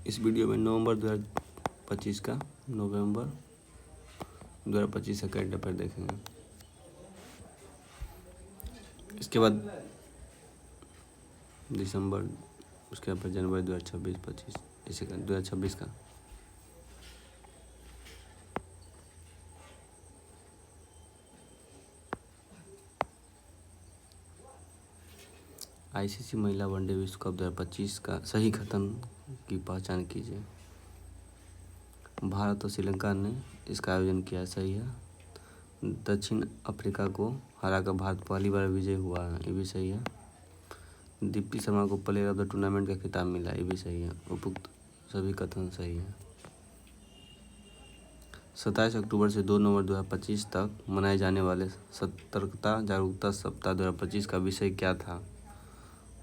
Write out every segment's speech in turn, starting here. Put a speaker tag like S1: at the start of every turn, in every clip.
S1: इस वीडियो में नवंबर 2025 का नवंबर 2025 का करंट अफेयर देखेंगे। इसके बाद दिसंबर, उसके बाद जनवरी 2026 इसे 2026 का। आईसीसी महिला वनडे विश्व कप 2025 का सही खत्म की पहचान कीजिए। भारत और श्रीलंका ने इसका आयोजन किया, सही है। दक्षिण अफ्रीका को हराकर भारत पहली बार विजय हुआ है, ये भी सही है। दीप्ति शर्मा को प्लेयर ऑफ द टूर्नामेंट का खिताब मिला, ये भी सही है। उपयुक्त सभी कथन सही है। 27 अक्टूबर से 2 नवंबर 2025 तक मनाए जाने वाले सतर्कता जागरूकता सप्ताह 2025 का विषय क्या था?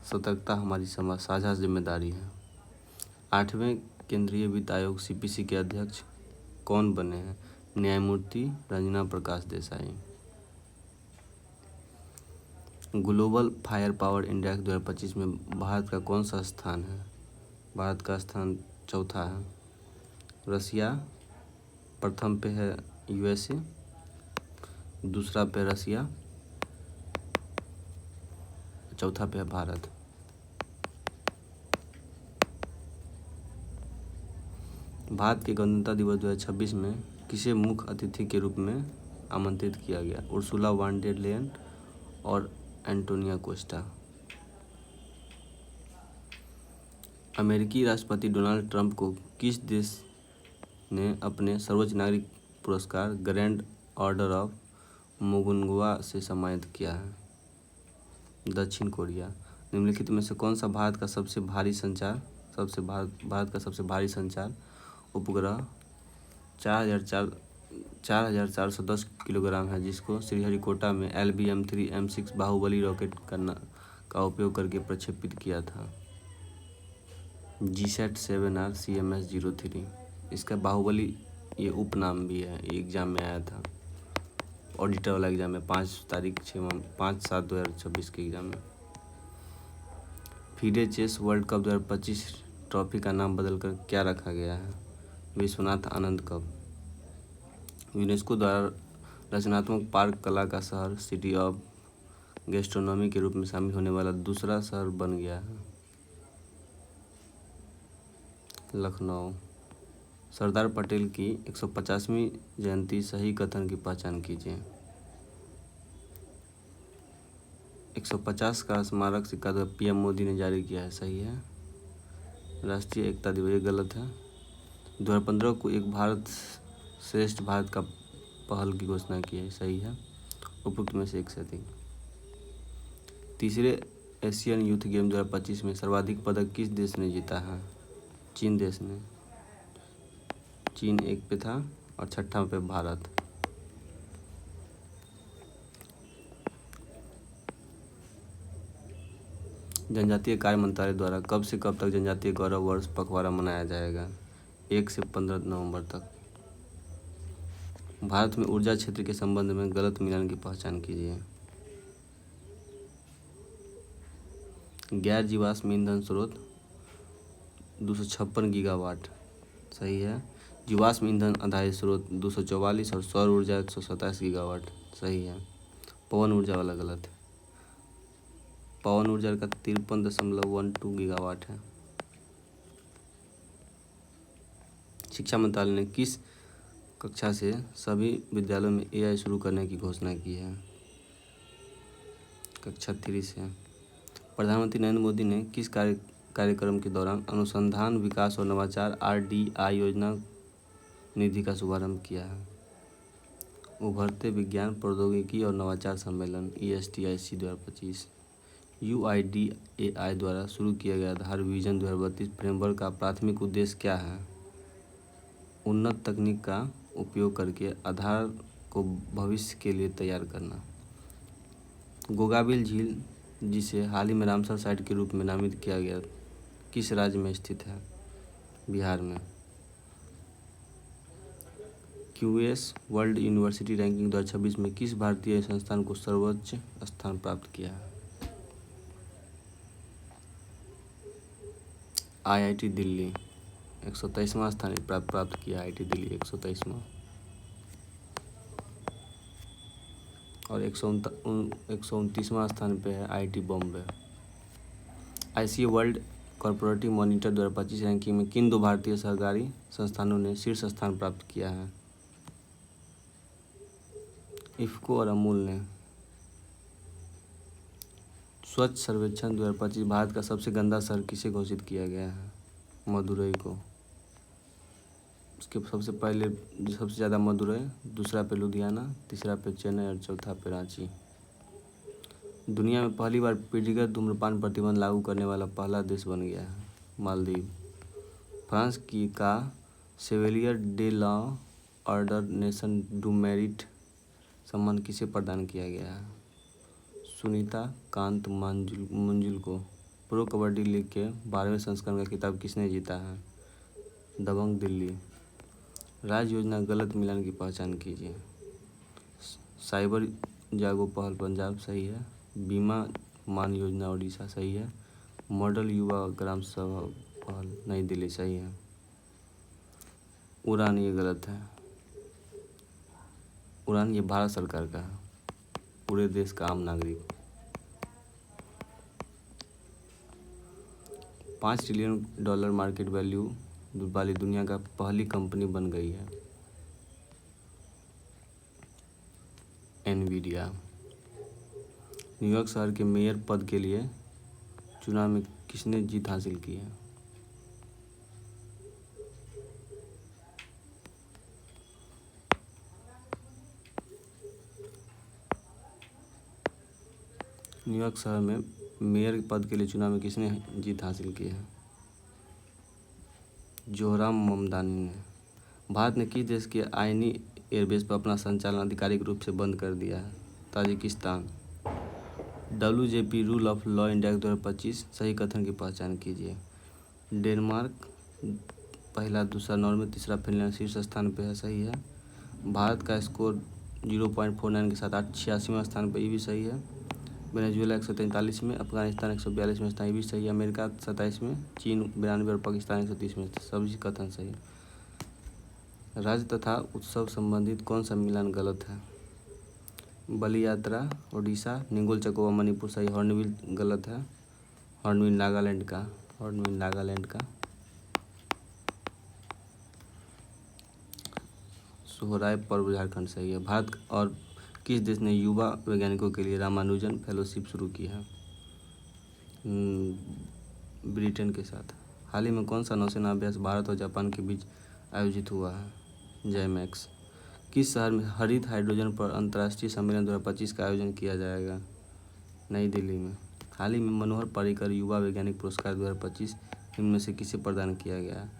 S1: सतर्कता हमारी साझा जिम्मेदारी है। 8वें केंद्रीय वित्त आयोग सीपीसी के अध्यक्ष कौन बने हैं? न्यायमूर्ति Ranjana Prakash Desai. Global fire power index 2025 में भारत का कौन सा स्थान है? भारत का स्थान चौथा है। रसिया प्रथम पे है, यूएसए दूसरा पे रसिया, चौथा पे है भारत। भारत के गणतंत्र दिवस 2026 में किसे मुख्य अतिथि के रूप में आमंत्रित किया गया? उर्सुला वान डेर लेयन और एंटोनियो कोस्टा। अमेरिकी राष्ट्रपति डोनाल्ड ट्रंप को किस देश ने अपने सर्वोच्च नागरिक पुरस्कार ग्रैंड ऑर्डर ऑफ मुगुनगवा से सम्मानित किया है? दक्षिण कोरिया। निम्नलिखित में से कौन सा भारत का सबसे भारी संचार उपग्रह 4,410 किलोग्राम है, जिसको श्रीहरिकोटा में LBM-3 M6 बाहुबली रॉकेट का उपयोग करके प्रक्षेपित किया था? GSAT-7R CMS-03। इसका बाहुबली ये उपनाम भी है, ये एग्जाम में आया था, ऑडिटर वाला एग्जाम में 5/7/2026 के एग्जाम में। FIDE chess world cup 2025 trophy का नाम बदलकर क्या रखा गया है? विश्वनाथ आनंद कप। यूनेस्को द्वारा रचनात्मक पार्क कला का शहर सिटी ऑफ गैस्ट्रोनॉमी के रूप में शामिल होने वाला दूसरा शहर बन गया है, लखनऊ। सरदार पटेल की 150वीं जयंती सही कथन की पहचान कीजिए। 150 का स्मारक सिक्का PM मोदी ने जारी किया है, सही है। राष्ट्रीय एकता दिवस, ये गलत है। 2015 को एक भारत श्रेष्ठ भारत का पहल की घोषणा की है, सही है। उपयुक्त में से एक से अधिक। तीसरे एशियन यूथ गेम 2025 में सर्वाधिक पदक किस देश ने जीता है? चीन देश ने। चीन 1 पे था और 6ठा पे भारत। जनजातीय कार्य मंत्रालय द्वारा कब से कब तक जनजातीय गौरव वर्ष पखवाड़ा मनाया जाएगा? 1 से 15 नवंबर तक। भारत में ऊर्जा क्षेत्र के संबंध में गलत मिलान की पहचान कीजिए। गैर जीवाश्म ईंधन स्रोत 256 गीगावाट, सही है। जीवाश्म ईंधन आधारित स्रोत 244 और सौर ऊर्जा 127 गीगावाट, सही है। पवन ऊर्जा वाला गलत है। पवन ऊर्जा का 53.12 गीगावाट है। शिक्षा मंत्रालय ने किस कक्षा से सभी विद्यालयों में AI शुरू करने की घोषणा की है? कक्षा 3 से। प्रधानमंत्री नरेंद्र मोदी ने किस कार्यक्रम के दौरान अनुसंधान विकास और नवाचार RDI योजना निधि का शुभारंभ किया है? उभरते विज्ञान प्रौद्योगिकी और नवाचार सम्मेलन ESTIC 2025। UIDAI द्वारा शुरू किया गया आधार विजन 2032 फ्रेमवर्क का प्राथमिक उद्देश्य क्या है? उन्नत तकनीक का उपयोग करके आधार को भविष्य के लिए तैयार करना। गोगाबिल झील, जिसे हाल ही में रामसर साइट के रूप में नामित किया गया, किस राज्य में स्थित है? बिहार में। QS वर्ल्ड यूनिवर्सिटी रैंकिंग 2026 में किस भारतीय संस्थान को सर्वोच्च स्थान प्राप्त किया है? IIT दिल्ली। 123वां स्थान प्राप्त किया IIT दिल्ली 123वां, और 129वां स्थान पे है IIT Bombay. ICA world corporative monitor 2025 ranking में किन 2 भारतीय सहकारी संस्थानों ने शीर्ष स्थान प्राप्त किया है? इफ़को और अमूल ने। स्वच्छ सर्वेक्षण 2025 भारत का सबसे गंदा शहर किसे घोषित किया गया है? मदुरई को। उसके सबसे पहले सबसे ज़्यादा मदुरई, दूसरा पे लुधियाना, तीसरा पे चेन्नई और चौथा पे रांची। दुनिया में पहली बार पीढ़ीगत धूम्रपान प्रतिबंध लागू करने वाला पहला देश बन गया है मालदीव। फ्रांस की का chevalier day law order nation do merit सम्मान किसे प्रदान किया गया है? सुनीता कांत मंजुल को। प्रो कबड्डी लीग के 12वें संस्करण का खिताब किसने जीता है? दबंग दिल्ली। राज्य योजना गलत मिलान की पहचान कीजिए। साइबर जागो पहल पंजाब सही है। बीमा मान योजना उड़ीसा सही है। मॉडल युवा ग्राम सभा पहल नई दिल्ली सही है। उड़ान ये गलत है। उड़ान ये भारत सरकार का है, पूरे देश का आम नागरिक। 5 ट्रिलियन डॉलर मार्केट वैल्यू वाली दुनिया का पहली कंपनी बन गई है एनवीडिया। न्यूयॉर्क शहर के मेयर पद के लिए चुनाव में किसने जीत हासिल की है? न्यूयॉर्क शहर में मेयर पद के लिए चुनाव में किसने जीत हासिल की है? जोहराम ममदानी ने। भारत ने किस देश के आईनी एयरबेस पर अपना संचालन आधिकारिक रूप से बंद कर दिया है? Tajikistan. WJP rule of law index 2025 सही कथन की पहचान कीजिए। डेनमार्क पहला, दूसरा नॉर्वे, तीसरा फिनलैंड शीर्ष स्थान पर है सही है। भारत का स्कोर 0.49 के साथ 86वां स्थान पर, ये भी सही है। वेनेजुएला 143 में, अफगानिस्तान 142 में स्थान, ये भी सही है। अमेरिका 27 में, चीन 92 और पाकिस्तान 130 में, सभी कथन सही है। राज्य तथा उत्सव संबंधित कौन सा मिलान गलत है? बलि यात्रा उड़ीसा, निगोल चकोबा मणिपुर सही, हॉर्नबिल गलत है। हॉर्नबिल नागालैंड का। सोहराय पर्व झारखंड सही है। भारत और किस देश ने युवा वैज्ञानिकों के लिए रामानुजन फेलोशिप शुरू की है? ब्रिटेन के साथ। हाल ही में कौन सा नौसेना अभ्यास भारत और जापान के बीच आयोजित हुआ है? जयमैक्स। किस शहर में हरित हाइड्रोजन पर अंतर्राष्ट्रीय सम्मेलन 2025 का आयोजन किया जाएगा? नई दिल्ली में। हाल ही में मनोहर पर्रिकर युवा वैज्ञानिक पुरस्कार 2025 इनमें से किसे प्रदान किया गया है?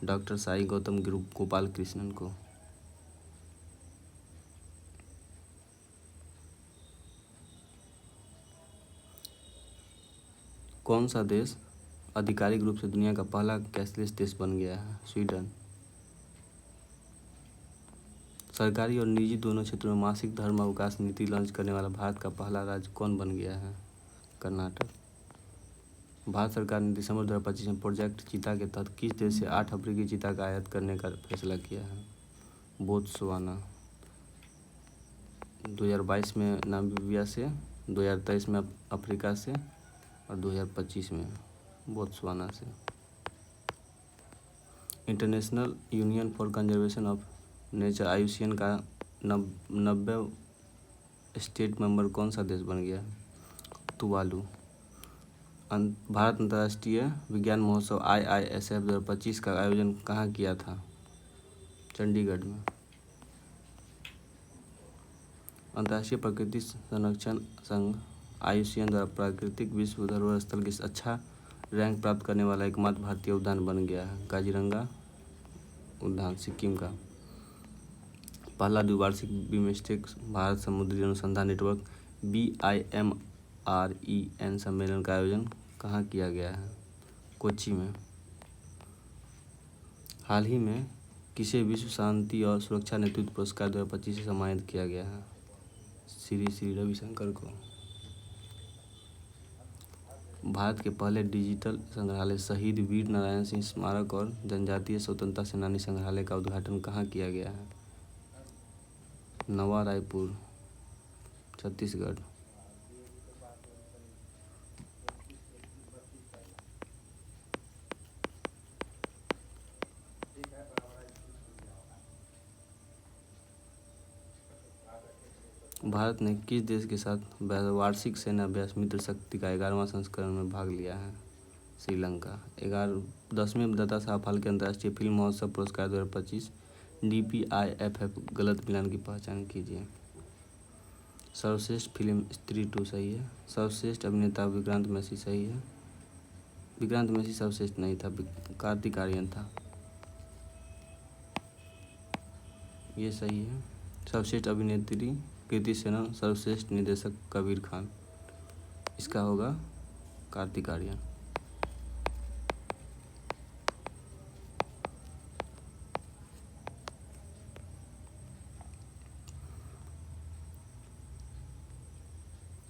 S1: डॉक्टर साई गौतम गोपाल कृष्णन को। कौन सा देश आधिकारिक रूप से दुनिया का पहला कैशलेस देश बन गया है? स्वीडन। सरकारी और निजी दोनों क्षेत्रों में मासिक धर्म अवकाश नीति लॉन्च करने वाला भारत का पहला राज्य कौन बन गया है? कर्नाटक। भारत सरकार ने दिसंबर 2025 में प्रोजेक्ट चीता के तहत किस देश से 8 अफ्रीकी चीता का आयात करने का फैसला किया है? बोत्सवाना। 2022 में नामीबिया से, 2023 में अफ्रीका से और 2025 में बोत्सवाना से। International union for conservation of nature IUCN का 90 स्टेट मेंबर कौन सा देश बन गया? तुवालू। भारत अंतर्राष्ट्रीय विज्ञान महोत्सव IISF 2025 का आयोजन कहाँ किया था? चंडीगढ़ में। अंतर्राष्ट्रीय प्रकृति संरक्षण संघ IUCN द्वारा प्राकृतिक विश्व धरोहर स्थल की अच्छा रैंक प्राप्त करने वाला एकमात्र भारतीय उद्यान बन गया है काजीरंगा उद्यान, सिक्किम का। पहला द्विवार्षिक बिमस्टेक भारत समुद्री अनुसंधान नेटवर्क BIMREN सम्मेलन का आयोजन कहाँ किया गया है? कोच्चि में। हाल ही में किसे विश्व शांति और सुरक्षा नेतृत्व पुरस्कार 2025 से सम्मानित किया गया है? श्री रविशंकर को। भारत के पहले डिजिटल संग्रहालय शहीद वीर नारायण सिंह स्मारक और जनजातीय स्वतंत्रता सेनानी संग्रहालय का उद्घाटन कहाँ किया गया है? नवा रायपुर, छत्तीसगढ़। भारत ने किस देश के साथ वार्षिक सेना अभ्यास मित्र शक्ति का 11वां संस्करण में भाग लिया है? श्रीलंका। 10वें दत्ता साहब फाल्के अंतर्राष्ट्रीय फिल्म महोत्सव पुरस्कार 2025 DPIFF गलत मिलान की पहचान कीजिए। सर्वश्रेष्ठ फिल्म स्त्री 2 सही है। सर्वश्रेष्ठ अभिनेता विक्रांत मैसी सही है। विक्रांत मैसी सर्वश्रेष्ठ नहीं था, कार्तिक आर्यन था, ये सही है। सर्वश्रेष्ठ अभिनेत्री कृति सेनन। सर्वश्रेष्ठ निर्देशक कबीर खान। इसका होगा कार्तिक आर्यन।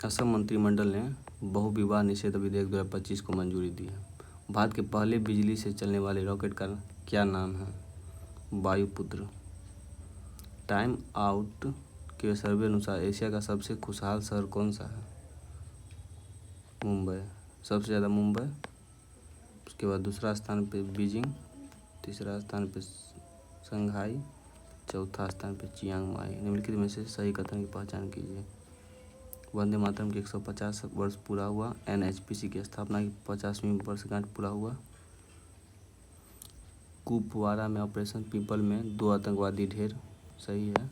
S1: असम मंत्रिमंडल ने बहुविवाह निषेध विधेयक 2025 को मंजूरी दी है। भारत के पहले बिजली से चलने वाले रॉकेट का क्या नाम है? वायुपुत्र। टाइम आउट के सर्वे अनुसार एशिया का सबसे खुशहाल शहर कौन सा है? मुंबई। सबसे ज़्यादा मुंबई, उसके बाद दूसरा स्थान पे बीजिंग, तीसरा स्थान पे शंघाई, चौथा स्थान पे चियांग माई। निम्नलिखित में से सही कथन की पहचान कीजिए। वंदे मातरम की 150 वर्ष पूरा हुआ। NHPC की स्थापना की 50वीं वर्षगांठ पूरा हुआ। कुपवारा में ऑपरेशन पीपल में 2 आतंकवादी ढेर सही है।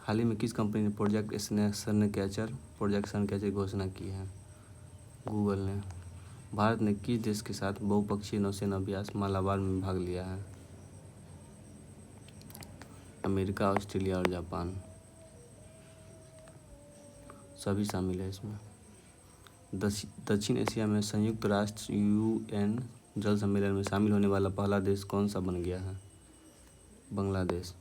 S1: हाल ही में किस कंपनी ने प्रोजेक्ट सनकैचर की घोषणा की है? गूगल ने। भारत ने किस देश के साथ बहुपक्षीय नौसेना अभ्यास मालाबार में भाग लिया है? अमेरिका, ऑस्ट्रेलिया और जापान, सभी शामिल है इसमें। दक्षिण एशिया में संयुक्त राष्ट्र UN जल सम्मेलन में शामिल होने वाला पहला देश कौन सा बन गया है? बांग्लादेश।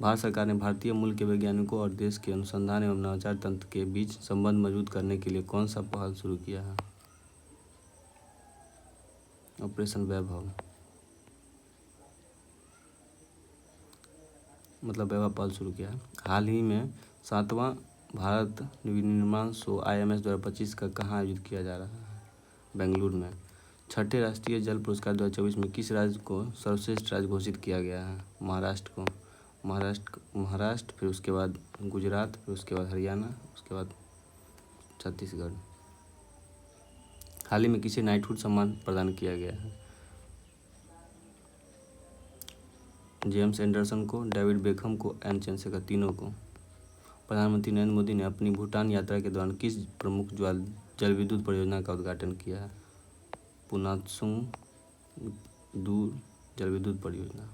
S1: भारत सरकार ने भारतीय मूल के वैज्ञानिकों और देश के अनुसंधान एवं नवाचार तंत्र के बीच संबंध मजबूत करने के लिए कौन सा पहल शुरू किया है? ऑपरेशन वैभव, मतलब वैभव पहल शुरू किया है। हाल ही में 7वां भारत विनिर्माण शो IMS 2025 का कहाँ आयोजित किया जा रहा है? बेंगलुरु में। छठे राष्ट्रीय जल पुरस्कार 2024 में किस राज्य को सर्वश्रेष्ठ राज्य घोषित किया गया है? महाराष्ट्र को। महाराष्ट्र, फिर उसके बाद गुजरात, फिर उसके बाद हरियाणा, उसके बाद छत्तीसगढ़। हाल ही में किसे नाइटहुड सम्मान प्रदान किया गया है? जेम्स एंडरसन को, डेविड बेकहम को, एन चंद्रशेखर, तीनों को। प्रधानमंत्री नरेंद्र मोदी ने अपनी भूटान यात्रा के दौरान किस प्रमुख जल विद्युत परियोजना का उद्घाटन किया है? पुनातसुंग दूर जल विद्युत परियोजना।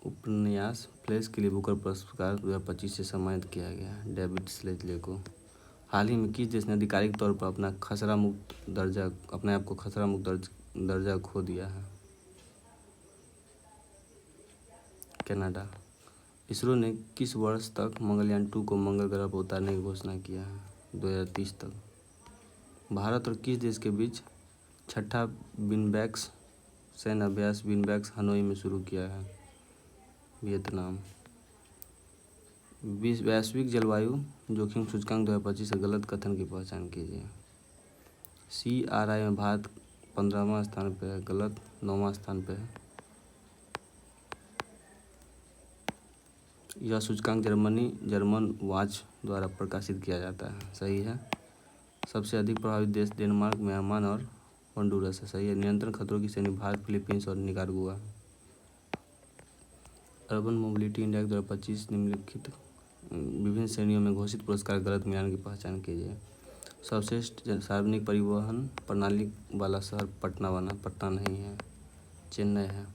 S1: उपन्यास फ्लैश के लिए बुकर पुरस्कार 2025 से सम्मानित किया गया है डेविड स्लेजले को। हाल ही में किस देश ने आधिकारिक तौर पर अपने आप को खसरा मुक्त दर्जा खो दिया है? कनाडा। इसरो ने किस वर्ष तक मंगलयान 2 को मंगल ग्रह पर उतारने की घोषणा किया है? 2030 तक। भारत और किस देश के बीच छठा बिनबैक्स सैन्य अभ्यास बिनबैक्स हनोई में शुरू किया है? वियतनाम। वैश्विक जलवायु जोखिम सूचकांक 2025 से गलत कथन की पहचान कीजिए। CRI में भारत 15वां स्थान पर है, गलत। 9वां स्थान पर है। यह सूचकांक जर्मन वॉच द्वारा प्रकाशित किया जाता है, सही है। सबसे अधिक प्रभावित देश डेनमार्क, म्यांमार और होंडुरस है, सही है। नियंत्रण खतरों की श्रेणी भारत, फिलीपींस और निकारागुआ। अर्बन मोबिलिटी इंडेक्स 2025 निम्नलिखित विभिन्न श्रेणियों में घोषित पुरस्कार गलत मिलान की पहचान कीजिए। सर्वश्रेष्ठ सार्वजनिक परिवहन प्रणाली वाला शहर पटना नहीं है, चेन्नई है।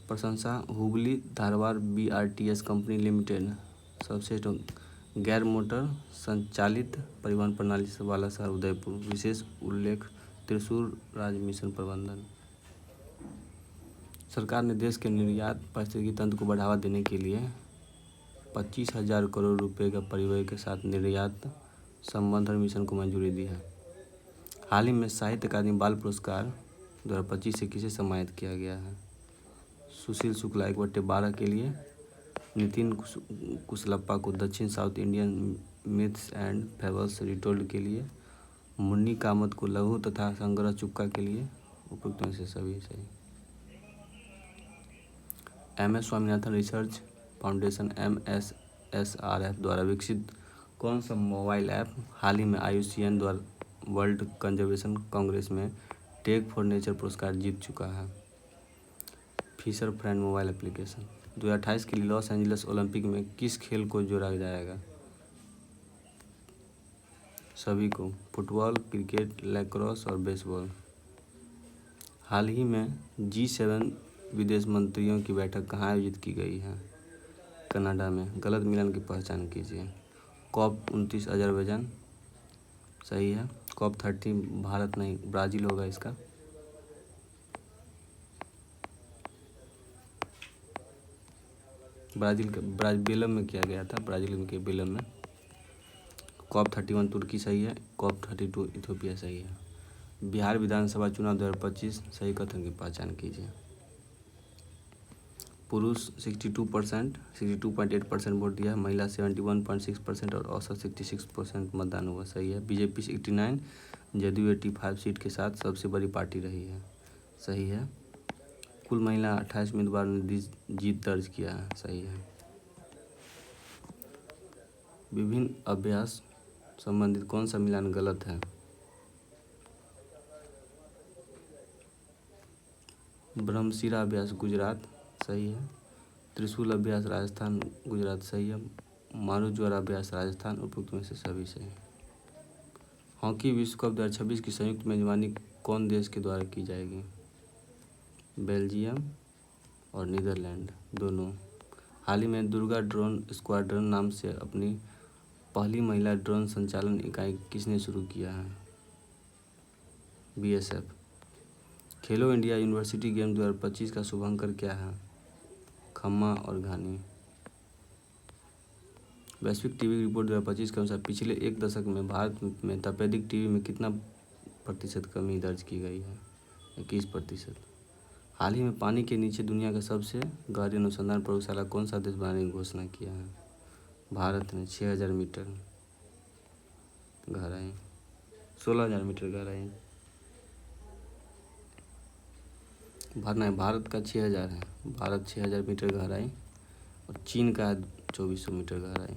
S1: प्रशंसा Hubli Dharwad BRTS company limited. सर्वश्रेष्ठ गैर मोटर संचालित परिवहन प्रणाली वाला शहर उदयपुर। विशेष उल्लेख त्रिशूल राज्य मिशन प्रबंधन। सरकार ने देश के निर्यात पारिस्थितिकी तंत्र को बढ़ावा देने के लिए 25,000 करोड़ रुपए का परिव्यय के साथ निर्यात संवर्धन मिशन को मंजूरी दी है। हाल ही में साहित्य अकादमी बाल पुरस्कार 2025 से किसे सम्मानित किया गया है? सुशील शुक्ला 1/12 के लिए, नितिन कुशलप्पा को दक्षिण south Indian myths and fables retold के लिए, मुन्नी कामत को लघु तथा संग्रह चुक्का के लिए। उपयुक्त में से सभी सही। MS Swaminathan research foundation MSSRF द्वारा विकसित कौन सा मोबाइल ऐप हाल ही में IUCN द्वारा वर्ल्ड कंजर्वेशन कांग्रेस में टेक फॉर नेचर पुरस्कार जीत चुका है? Fisher friend mobile application. 2028 के लिए लॉस एंजलिस ओलंपिक में किस खेल को जोड़ा जाएगा? सभी को, फुटबॉल, क्रिकेट, लैक्रोस और बेसबॉल। हाल ही में G7 विदेश मंत्रियों की बैठक कहाँ आयोजित की गई है? कनाडा में। गलत मिलान की पहचान कीजिए। COP29 अजरबैजान सही है। COP30 भारत नहीं ब्राज़ील होगा इसका। बेलम में किया गया था, ब्राज़ील के बेलम में। COP31 तुर्की सही है। COP32 इथियोपिया सही है। बिहार विधानसभा चुनाव 2025 सही कथन की पहचान कीजिए। पुरुष 62.8% वोट दिया है, महिला 71.6% और औसत 66% मतदान हुआ सही है। BJP 89, जदयू 85 सीट के साथ सबसे बड़ी पार्टी रही है सही है। कुल महिला 28 उम्मीदवार ने जीत दर्ज किया है सही है। विभिन्न अभ्यास संबंधित कौन सा मिलान गलत है? ब्रह्मशिरा अभ्यास गुजरात सही है। त्रिशूल अभ्यास राजस्थान गुजरात सही है। मारूज्वार अभ्यास राजस्थान। उपयुक्त में से सभी सही। हॉकी विश्व कप 2026 की संयुक्त मेजबानी कौन देश के द्वारा की जाएगी? बेल्जियम और नीदरलैंड दोनों। हाल ही में दुर्गा ड्रोन स्क्वाड्रन नाम से अपनी पहली महिला ड्रोन संचालन इकाई किसने शुरू किया है? BSF। खेलो इंडिया यूनिवर्सिटी गेम 2025 का शुभांकर क्या है? खम्मा और घानी। वैश्विक टीवी रिपोर्ट 2025 के अनुसार पिछले एक दशक में भारत में तपेदिक टीवी में कितना प्रतिशत कमी दर्ज की गई है? 21%। हाल ही में पानी के नीचे दुनिया का सबसे गहरी अनुसंधान प्रयोगशाला कौन सा देश बनाने की घोषणा किया है? भारत ने 6,000 मीटर गहराई, 16,000 मीटर गहराई। भारत का 6,000 है। भारत 6,000 मीटर गहराई और चीन का 2,400 मीटर गहराई।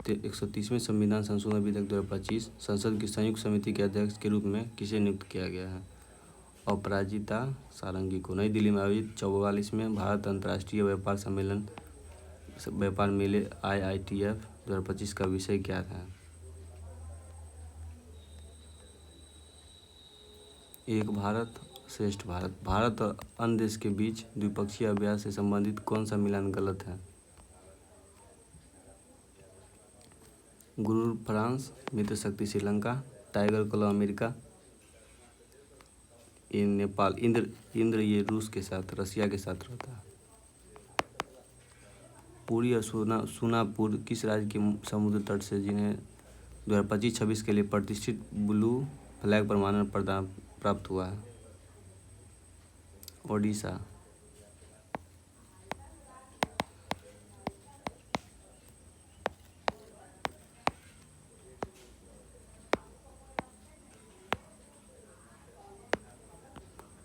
S1: तो 130वें संविधान संशोधन विधेयक 2025 संसद की संयुक्त समिति के अध्यक्ष के रूप में किसे नियुक्त किया गया है? अपराजिता सारंगी को। नई दिल्ली में आयोजित 44वें भारत अंतर्राष्ट्रीय व्यापार सम्मेलन व्यापार मेले IITF 2025 का विषय क्या था? एक भारत श्रेष्ठ भारत। भारत और अन्य देश के बीच द्विपक्षीय अभ्यास से संबंधित कौन सा मिलान गलत है? गुरूर फ्रांस, मित्र शक्ति श्रीलंका, टाइगर क्लब अमेरिका, ये नेपाल, इंद्र ये रूस के साथ रसिया के साथ रहता है। पुरी और सोनापुर किस राज्य के समुद्र तट से जिन्हें 2025-26 के लिए प्रतिष्ठित ब्लू फ्लैग प्रमाणन प्रदान प्राप्त हुआ है? ओडिशा।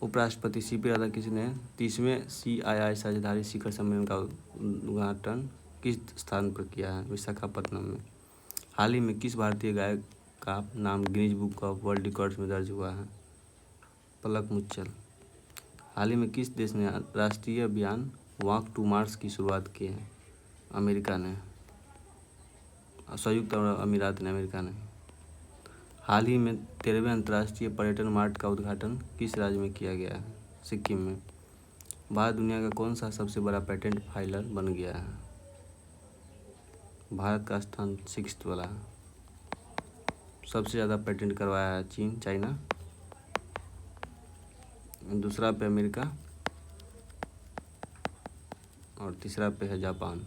S1: उपराष्ट्रपति CP राधाकृष्णन ने 30वें CII साझेदारी शिखर सम्मेलन का उद्घाटन किस स्थान पर किया है? विशाखापट्टनम में। हाल ही में किस भारतीय गायक का नाम Guinness book of world records में दर्ज हुआ है? पलक मुच्छल। हाल ही में किस देश ने राष्ट्रीय अभियान वॉक टू मार्स की शुरुआत की है? अमेरिका ने। संयुक्त अरब अमीरात ने, अमेरिका ने। हाल ही में 13वें अंतर्राष्ट्रीय पर्यटन मार्ट का उद्घाटन किस राज्य में किया गया है? सिक्किम में। भारत दुनिया का कौन सा सबसे बड़ा पेटेंट फाइलर बन गया है? भारत का स्थान 6th वाला है। सबसे ज़्यादा पेटेंट करवाया है चीन, चाइना। दूसरा पे अमेरिका और तीसरा पे है जापान।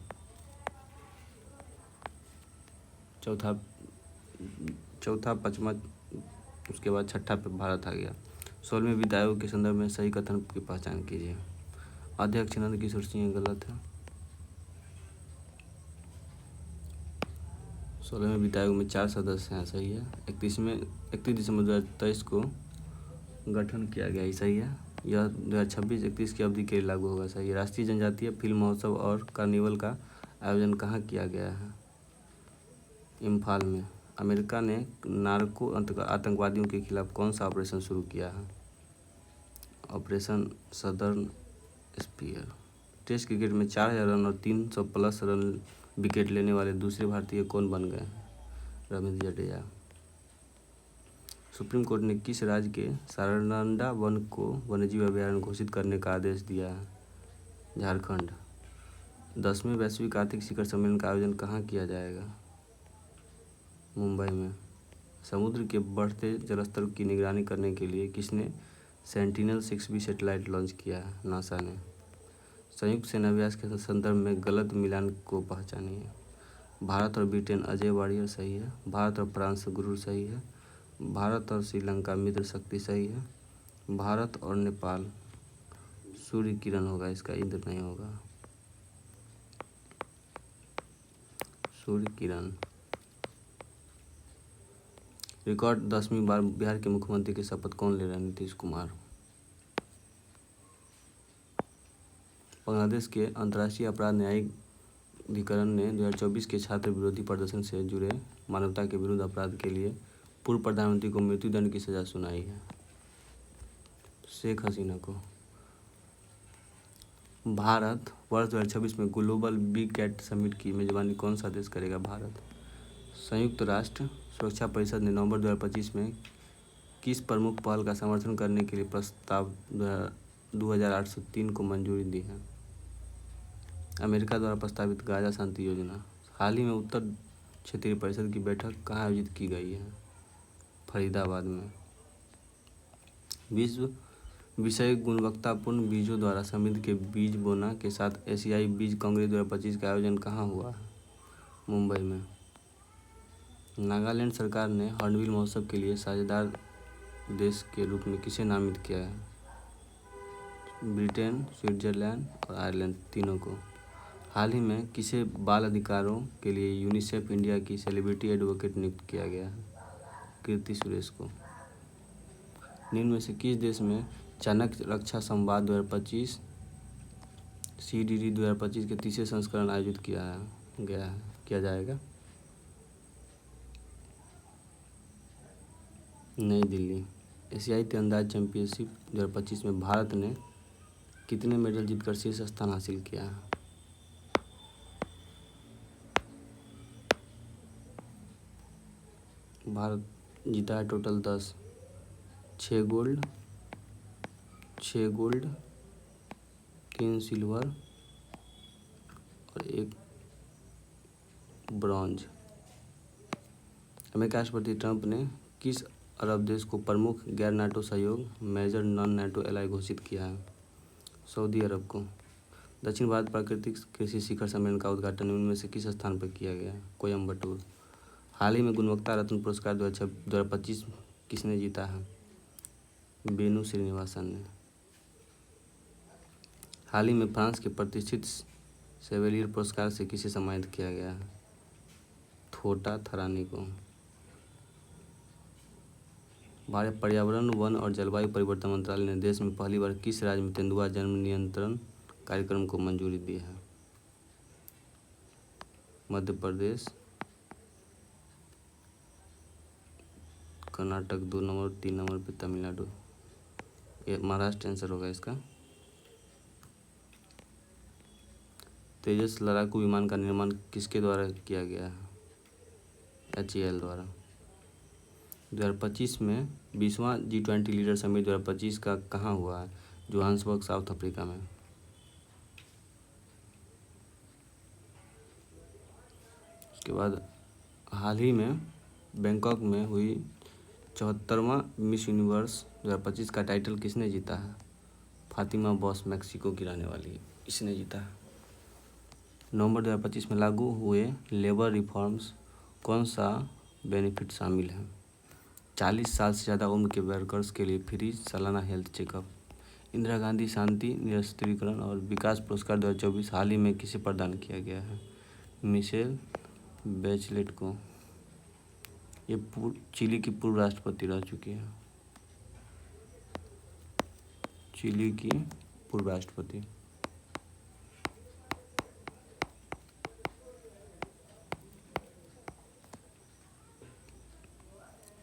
S1: चौथा पचमा, उसके बाद छठा पे भारत आ गया। 16वें वित्त आयोग के संदर्भ में सही कथन की पहचान कीजिए। अध्यक्ष नंद किशोर सिंह गलत है। 16वें वित्त आयोग में 4 सदस्य हैं, सही है। 31 दिसंबर 2023 को गठन किया गया, ही सही है। यह 2026-31 की अवधि के लिए लागू होगा, सही है। राष्ट्रीय जनजातीय फिल्म महोत्सव और कार्निवल का आयोजन कहाँ किया गया है? इम्फाल में। अमेरिका ने नार्को आतंकवादियों के खिलाफ कौन सा ऑपरेशन शुरू किया है? Operation southern spear. Test cricket में 4000 रन और 300 प्लस रन विकेट लेने वाले दूसरे भारतीय कौन बन गए? रविंद्र जडेजा। सुप्रीम कोर्ट ने किस राज्य के सारनांडा वन को वन्यजीव अभयारण्य घोषित करने का आदेश दिया है? झारखंड। 10वें वैश्विक आर्थिक शिखर सम्मेलन का आयोजन कहाँ किया जाएगा? मुंबई में। समुद्र के बढ़ते जलस्तर की निगरानी करने के लिए किसने सेंटिनल-6B सैटेलाइट लॉन्च किया है? नासा ने। संयुक्त सेनाभ्यास के संदर्भ में गलत मिलान को पहचानिए। भारत और ब्रिटेन अजय वारियर, सही है। भारत और फ्रांस गुरूर, सही है। भारत और श्रीलंका मित्र शक्ति, सही है। भारत और नेपाल सूर्य किरण होगा, इसका इंद्र नहीं होगा। सूर्य किरण। रिकॉर्ड 10वीं बार बिहार के मुख्यमंत्री की शपथ कौन ले रहे हैं? नीतीश कुमार। बांग्लादेश के अंतर्राष्ट्रीय अपराध न्यायिक अधिकरण ने 2024 के छात्र विरोधी प्रदर्शन से जुड़े मानवता के विरुद्ध अपराध के लिए पूर्व प्रधानमंत्री को मृत्युदंड की सजा सुनाई है। शेख हसीना को। भारत वर्ष 2026 में ग्लोबल बिग कैट समिट की मेजबानी कौन सा देश करेगा? भारत। संयुक्त राष्ट्र सुरक्षा परिषद ने नवंबर 2025 में किस प्रमुख पहल का समर्थन करने के लिए प्रस्ताव 2803 को मंजूरी दी है? अमेरिका द्वारा प्रस्तावित गाजा शांति योजना। हाल ही में उत्तर क्षेत्रीय परिषद की बैठक कहाँ आयोजित की गई है? फरीदाबाद में। विश्व विषय गुणवत्तापूर्ण बीजों द्वारा समृद्ध के बीज बोना के साथ एशियाई बीज कांग्रेस 2025 का आयोजन कहाँ हुआ है? मुंबई में। नागालैंड सरकार ने हॉर्नबिल महोत्सव के लिए साझेदार देश के रूप में किसे नामित किया है? ब्रिटेन, स्विट्जरलैंड और आयरलैंड, तीनों को। हाल ही में किसे बाल अधिकारों के लिए यूनिसेफ इंडिया की सेलिब्रिटी एडवोकेट नियुक्त किया गया है? कीर्ति सुरेश को। निम्न में से किस देश में चाणक्य रक्षा संवाद 2025 CDD 2025 के तीसरे संस्करण आयोजित किया जाएगा? नई दिल्ली। एशियाई तीरंदाज चैंपियनशिप 2025 में भारत ने कितने मेडल जीतकर शीर्ष स्थान हासिल किया है? भारत जीता है टोटल 10। 6 गोल्ड, 3 सिल्वर और 1 ब्रॉन्ज। अमेरिकी राष्ट्रपति ट्रंप ने किस अरब देश को प्रमुख गैर नाटो सहयोग मेजर नॉन नाटो एलाई घोषित किया है? सऊदी अरब को। दक्षिण भारत प्राकृतिक कृषि शिखर सम्मेलन का उद्घाटन निम्न में से किस स्थान पर किया गया? कोयम्बटूर। हाल ही में गुणवत्ता रत्न पुरस्कार 2025 किसने जीता है? वेणु श्रीनिवासन ने। हाल ही में फ्रांस के प्रतिष्ठित सेवेलियर पुरस्कार से किसे सम्मानित किया गया है? थोटा थरानी को। भारत पर्यावरण, वन और जलवायु परिवर्तन मंत्रालय ने देश में पहली बार किस राज्य में तेंदुआ जन्म नियंत्रण कार्यक्रम को मंजूरी दी है? मध्य प्रदेश, कर्नाटक 2 नंबर, 3 नंबर पे तमिलनाडु। ये महाराष्ट्र आंसर होगा इसका। तेजस लड़ाकू विमान का निर्माण किसके द्वारा किया गया है? HAL द्वारा। 2025 में 20वां G20 लीडर समिट 2025 का कहाँ हुआ है? जोहान्सबर्ग, साउथ अफ्रीका में। उसके बाद हाल ही में बैंकॉक में हुई 74वां मिस यूनिवर्स 2025 का टाइटल किसने जीता है? फातिमा बॉस मैक्सिको की रहने वाली है, इसने जीता है। नवंबर 2025 में लागू हुए लेबर रिफॉर्म्स कौन सा बेनिफिट शामिल है? 40 साल से ज़्यादा उम्र के वर्कर्स के लिए फ्री सालाना हेल्थ चेकअप। इंदिरा गांधी शांति निरस्त्रीकरण और विकास पुरस्कार 2024 हाल ही में किसे प्रदान किया गया है? मिशेल बैचलेट को। ये चिली की पूर्व राष्ट्रपति रह चुकी है। चिली की पूर्व राष्ट्रपति।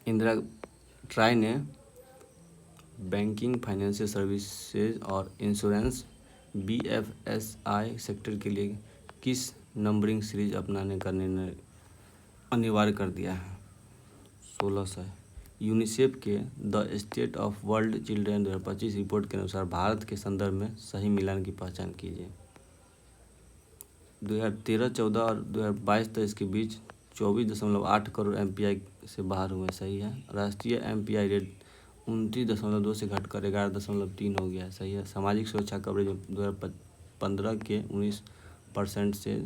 S1: इंदिरा ट्राई ने बैंकिंग, फाइनेंशियल सर्विसेज और इंश्योरेंस BFSI सेक्टर के लिए किस नंबरिंग सीरीज अपनाने का निर्णय अनिवार्य कर दिया है? 1600। यूनिसेफ के the state of world children 2025 report के अनुसार भारत के संदर्भ में सही मिलान की पहचान कीजिए। 2013-14 और 2022-23 के बीच 24.8 करोड़ MPI से बाहर हुए, सही है। राष्ट्रीय MPI रेट 29.2 से घटकर 11.3 हो गया, सही है। सामाजिक सुरक्षा कवरेज 2015 के 19% से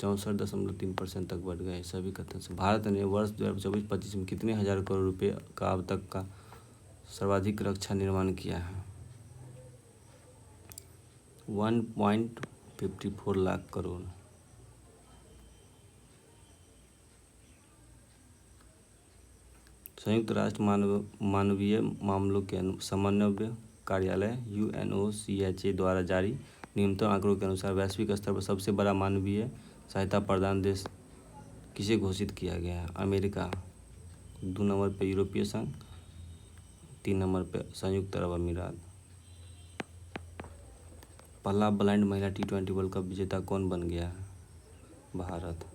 S1: 64.3% तक बढ़ गए, सभी कथन से। भारत ने वर्ष 2024-25 में कितने हजार करोड़ रुपए का अब तक का सर्वाधिक रक्षा निर्माण किया है? 1.54 लाख करोड़। संयुक्त राष्ट्र मानवीय मामलों के समन्वय कार्यालय UNOCHA द्वारा जारी न्यूनतम आंकड़ों के अनुसार वैश्विक स्तर पर सबसे बड़ा मानवीय सहायता प्रदान देश किसे घोषित किया गया है? अमेरिका। 2 नंबर पर यूरोपीय संघ, 3 नंबर पर संयुक्त अरब अमीरात। पहला ब्लाइंड महिला T20 वर्ल्ड कप विजेता कौन बन गया है? भारत।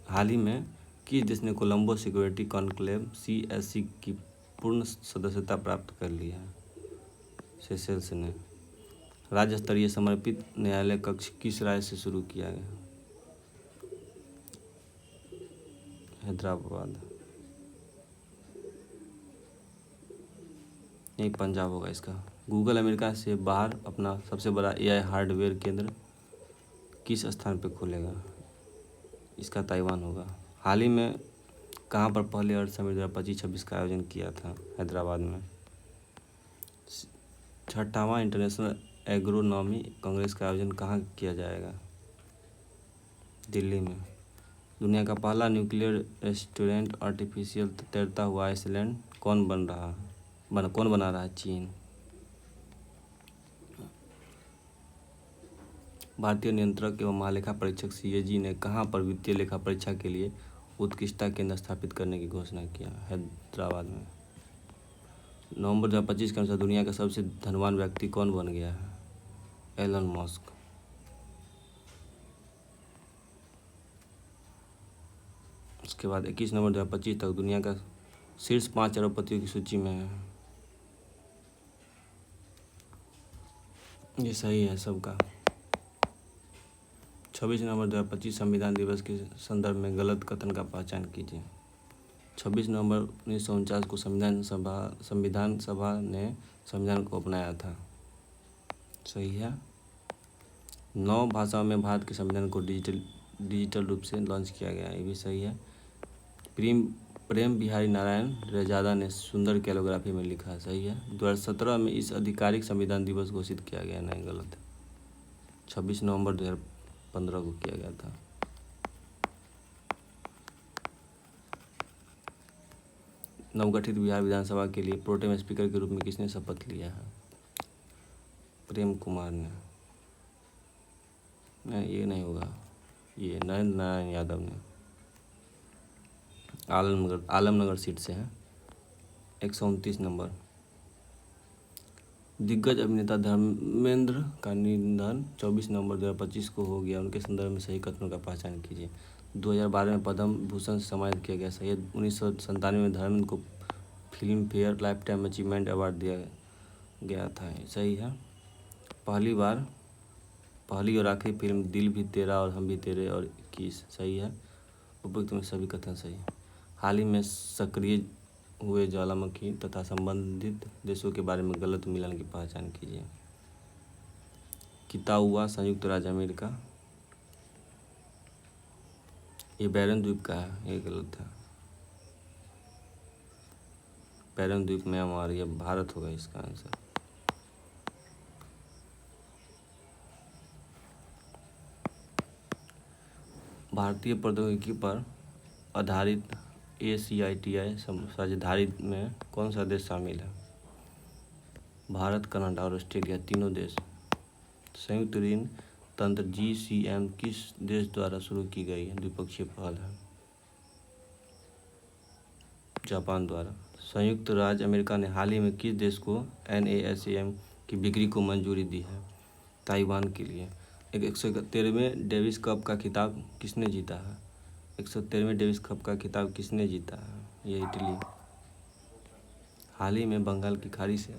S1: हाल ही में किस देश ने कोलंबो सिक्योरिटी कॉन्क्लेव CSC की पूर्ण सदस्यता प्राप्त कर ली है? सेशेल्स ने। राज्य स्तरीय समर्पित न्यायालय कक्ष किस राज्य से शुरू किया गया? हैदराबाद। नहीं, पंजाब होगा इसका। गूगल अमेरिका से बाहर अपना सबसे बड़ा AI हार्डवेयर केंद्र किस स्थान पर खोलेगा? इसका ताइवान होगा। हाल ही में कहाँ पर पहले अर्थ समिट 2025-26 का आयोजन किया था? हैदराबाद में। 6वां इंटरनेशनल एग्रोनॉमी कांग्रेस का आयोजन कहाँ किया जाएगा? दिल्ली में। दुनिया का पहला न्यूक्लियर रेस्टोरेंट आर्टिफिशियल तैरता हुआ आइसलैंड कौन बना रहा है? चीन। भारतीय नियंत्रक एवं महालेखा परीक्षक CAG ने कहाँ पर वित्तीय लेखा परीक्षा के लिए उत्कृष्टता केंद्र स्थापित करने की घोषणा किया? हैदराबाद में। नवंबर 2025 के अनुसार दुनिया का सबसे धनवान व्यक्ति कौन बन गया है? Elon Musk. उसके बाद 21 नवंबर 2025 तक दुनिया का शीर्ष 5 अरबपतियों की सूची में है। ये सही है सबका। 26 नवंबर 2025 संविधान दिवस के संदर्भ में गलत कथन का पहचान कीजिए। 26 नवंबर 1949 को संविधान सभा ने संविधान को अपनाया था, सही है। 9 भाषाओं में भारत के संविधान को डिजिटल रूप से लॉन्च किया गया, ये भी सही है। प्रेम बिहारी नारायण रेजादा ने सुंदर कैलोग्राफी में लिखा, सही है। 2017 में इस आधिकारिक संविधान दिवस घोषित किया गया, नहीं, गलत है। 26 नवंबर 2015 को किया गया था। नवगठित बिहार विधानसभा के लिए प्रोटेम स्पीकर के रूप में किसने शपथ लिया है? प्रेम कुमार ने। नहीं, ये नहीं होगा, ये नरेंद्र नारायण यादव ने। आलमनगर सीट से है। 129 नंबर। दिग्गज अभिनेता धर्मेंद्र का निधन 24 नवंबर 2025 को हो गया, उनके संदर्भ में सही कथनों का पहचान कीजिए। 2012 में पद्म भूषण से सम्मानित किया गया, सही है। 1997 में धर्मेंद्र को film fair life time achievement award दिया गया था, सही है। पहली और आखिरी फिल्म दिल भी तेरा और हम भी तेरे और 21, सही है। उपयुक्त में सभी कथन सही। हाल ही में सक्रिय हुए ज्वालामुखी तथा संबंधित देशों के बारे में गलत मिलान की पहचान कीजिए। किताउआ संयुक्त राज्य अमेरिका, ये बैरन द्वीप का है, ये गलत है। बैरन द्वीप म्यांमार, ये भारत होगा इसका आंसर। भारतीय प्रौद्योगिकी पर आधारित ACITI साझेदारी में कौन सा देश शामिल है? भारत, कनाडा और ऑस्ट्रेलिया तीनों देश। संयुक्त ऋण तंत्र GCM किस देश द्वारा शुरू की गई है? द्विपक्षीय पहल है, जापान द्वारा। संयुक्त राज्य अमेरिका ने हाल ही में किस देश को NASAM की बिक्री को मंजूरी दी है? ताइवान के लिए। 171वें डेविस कप का खिताब किसने जीता है? 171वें डेविस कप का खिताब किसने जीता है? ये इटली। हाल ही में बंगाल की खाड़ी से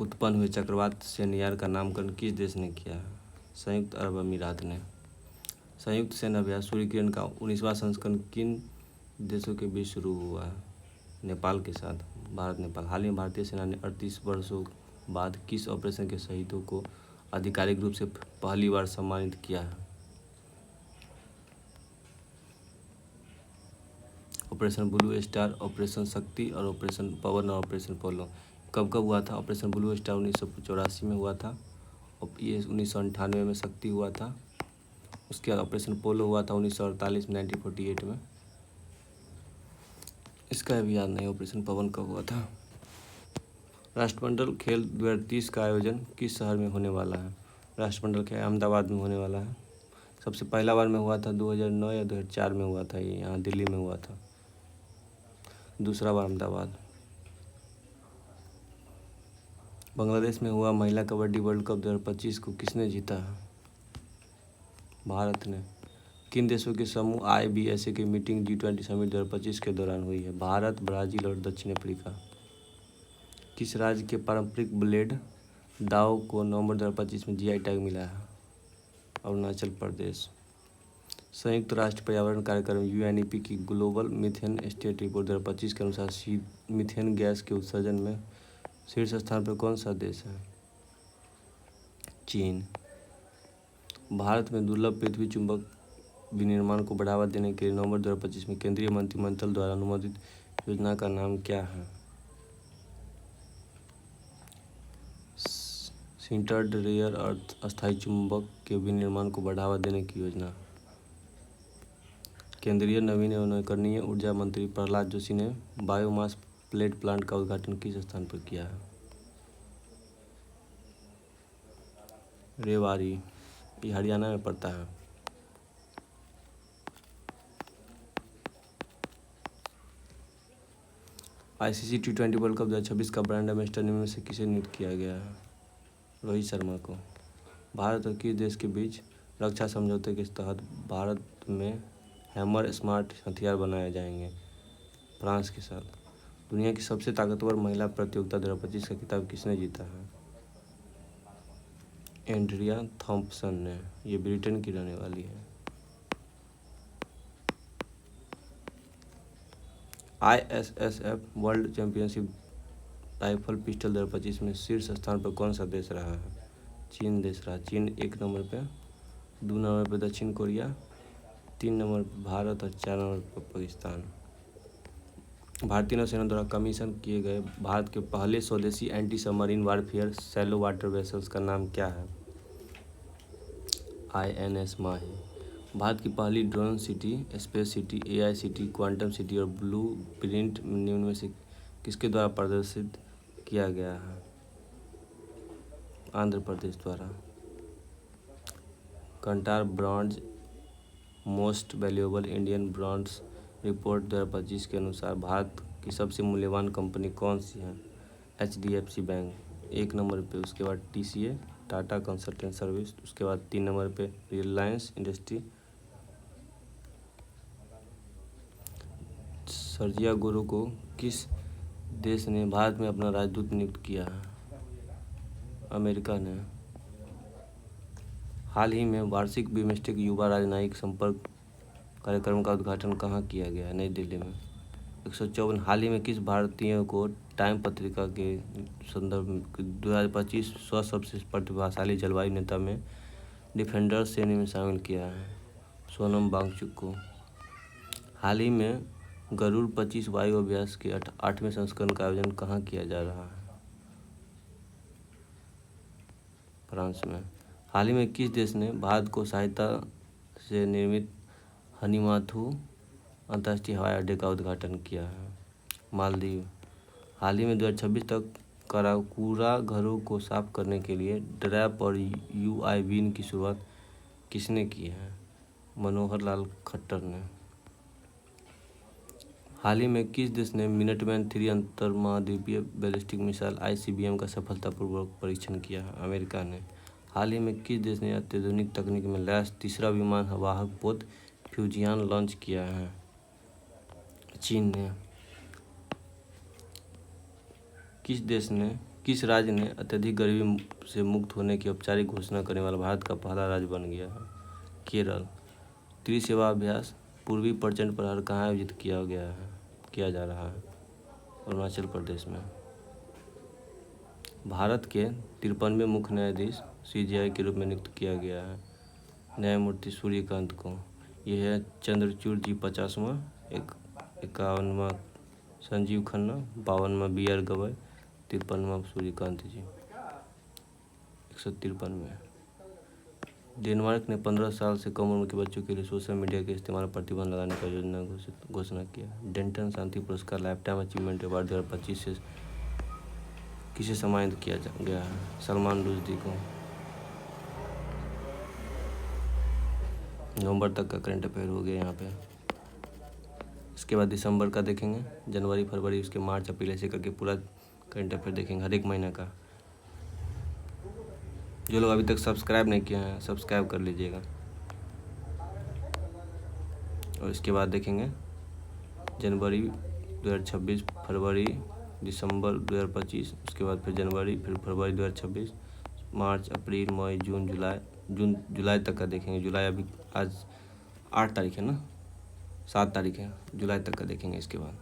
S1: उत्पन्न हुए चक्रवात शेनियार का नामकरण किस देश ने किया है? संयुक्त अरब अमीरात ने। संयुक्त सैन्य अभ्यास सूर्य किरण का 19वां संस्करण किन देशों के बीच शुरू हुआ है? नेपाल के साथ। भारत नेपाल। हाल ही में भारतीय सेना ने 38 वर्षों बाद किस ऑपरेशन के शहीदों को आधिकारिक रूप से पहली बार सम्मानित किया है? ऑपरेशन ब्लू स्टार, ऑपरेशन शक्ति और ऑपरेशन पवन और ऑपरेशन पोलो। कब कब हुआ था? ऑपरेशन ब्लू स्टार 1984 में हुआ था, और ये 1998 में शक्ति हुआ था। उसके बाद ऑपरेशन पोलो हुआ था 1948 में, 1948 में। इसका भी याद नहीं ऑपरेशन पवन कब हुआ था। राष्ट्रमंडल खेल 2030 का आयोजन किस शहर में होने वाला है? राष्ट्रमंडल खेल अहमदाबाद में होने वाला है। सबसे पहला बार में हुआ था 2009 या 2004 में हुआ था, ये यहाँ दिल्ली में हुआ था। दूसरा बार अहमदाबाद। बांग्लादेश में हुआ महिला कबड्डी वर्ल्ड कप 2025 को किसने जीता है? भारत ने। किन देशों के समूह IBSA की मीटिंग G20 समिट 2025 के दौरान हुई है? भारत, ब्राज़ील और दक्षिण अफ्रीका। किस राज्य के पारंपरिक ब्लेड दाव को नवंबर 2025 में GI टैग मिला है? अरुणाचल प्रदेश। संयुक्त राष्ट्र पर्यावरण कार्यक्रम UNEP की ग्लोबल मीथेन स्टेट रिपोर्ट 2025 के अनुसार मीथेन गैस के उत्सर्जन में शीर्ष स्थान पर कौन सा देश है? चीन। भारत में दुर्लभ पृथ्वी चुंबक विनिर्माण को बढ़ावा देने के लिए नवंबर 2025 में केंद्रीय मंत्रिमंडल द्वारा अनुमोदित योजना का नाम क्या है? सिंटर्ड रेयर अर्थ अस्थायी चुंबक के विनिर्माण को बढ़ावा देने की योजना। केंद्रीय नवीन एवं नवीकरणीय ऊर्जा मंत्री प्रहलाद जोशी ने बायोमास प्लेट प्लांट का उद्घाटन किस स्थान पर किया है? रेवाड़ी, ये हरियाणा में पड़ता है। ICC T20 वर्ल्ड कप 2026 का ब्रांड एम्बेसडर निम्न में से किसे नियुक्त किया गया है? रोहित शर्मा को। भारत और किस देश के बीच रक्षा समझौते के तहत भारत में हैमर स्मार्ट हथियार बनाए जाएंगे? फ्रांस के साथ। दुनिया की सबसे ताकतवर महिला प्रतियोगिता 2025 का खिताब किसने जीता है? एंड्रिया थॉम्पसन ने। ये ब्रिटेन की रहने वाली है। ISSF world championship rifle pistol 2025 में शीर्ष स्थान पर कौन सा देश रहा है? चीन देश रहा। चीन 1 नंबर पे, 2 नंबर पे दक्षिण कोरिया, 3 नंबर पर भारत और 4 नंबर पर पाकिस्तान। भारतीय नौसेना द्वारा कमीशन किए गए भारत के पहले स्वदेशी anti submarine warfare shallow water vessels का नाम क्या है? INS माही। भारत की पहली drone city, space city, AI city, quantum city और ब्लू प्रिंट निम्न में से किसके द्वारा प्रदर्शित किया गया है? आंध्र प्रदेश द्वारा। Kantar brands most valuable Indian brands report 2025 के अनुसार भारत की सबसे मूल्यवान कंपनी कौन सी है? HDFC बैंक 1 नंबर पे, उसके बाद TCA टाटा कंसल्टेंट सर्विस, उसके बाद 3 नंबर पे रिलायंस इंडस्ट्री। सर्जिया गुरु को किस देश ने भारत में अपना राजदूत नियुक्त किया है? अमेरिका ने। हाल ही में वार्षिक बिम्स्टेक युवा राजनयिक संपर्क कार्यक्रम का उद्घाटन कहाँ किया गया? नई दिल्ली में। 154 हाल ही में किस भारतीय को टाइम पत्रिका के संदर्भ में 2025 सबसे प्रतिभाशाली जलवायु नेता में डिफेंडर श्रेणी में शामिल किया है? सोनम वांगचुक को। हाल ही में गरुड़ 25 वायु अभ्यास के 8वें संस्करण का आयोजन कहाँ किया जा रहा है? फ्रांस में। हाल ही में किस देश ने भारत को सहायता से निर्मित हनीमाथु अंतर्राष्ट्रीय हवाई अड्डे का उद्घाटन किया है? मालदीव। हाल ही में 2026 तक कूड़ा घरों को साफ करने के लिए ड्रैप और यूआई बीन की शुरुआत किसने की है? मनोहर लाल खट्टर ने। हाल ही में किस देश ने मिनटमैन 3 अंतर्महाद्वीपीय बैलिस्टिक मिसाइल ICBM का सफलतापूर्वक परीक्षण किया है? अमेरिका ने। हाल ही में किस देश ने अत्याधुनिक तकनीक में लैस तीसरा विमान वाहक पोत फ्यूजियान लॉन्च किया है? चीन ने। किस राज्य ने अत्यधिक गरीबी से मुक्त होने की औपचारिक घोषणा करने वाला भारत का पहला राज्य बन गया है? केरल। त्रिसेवा अभ्यास पूर्वी प्रचंड प्रहर कहाँ आयोजित किया जा रहा है? अरुणाचल प्रदेश में। भारत के 53वें मुख्य न्यायाधीश CJI के रूप में नियुक्त किया गया है? न्यायमूर्ति सूर्यकांत को। यह है चंद्रचूड़ जी 50वां, 51वां संजीव खन्ना, 52वां BR गवई, 53वां सूर्यकांत जी। 153 में। डेनमार्क ने 15 साल से कम उम्र के बच्चों के लिए सोशल मीडिया के इस्तेमाल पर प्रतिबंध लगाने का योजना घोषणा किया। डेंटन शांति पुरस्कार लाइफटाइम अचीवमेंट अवार्ड 2025 से किसे सम्मानित किया गया है? सलमान रुश्दी को। नवंबर तक का करंट अफेयर हो गया यहाँ पे। इसके बाद दिसंबर का देखेंगे, जनवरी फरवरी, उसके मार्च अप्रैल ऐसे करके पूरा करंट अफेयर देखेंगे हर एक महीने का। जो लोग अभी तक सब्सक्राइब नहीं किए हैं सब्सक्राइब कर लीजिएगा। और इसके बाद देखेंगे जनवरी 2026, फरवरी, दिसंबर 2025, उसके बाद फिर जनवरी, फिर फरवरी 2026, मार्च, अप्रैल, मई, जून, जुलाई तक का देखेंगे। जुलाई अभी आज 8 तारीख है ना, 7 तारीख है, जुलाई तक का देखेंगे इसके बाद।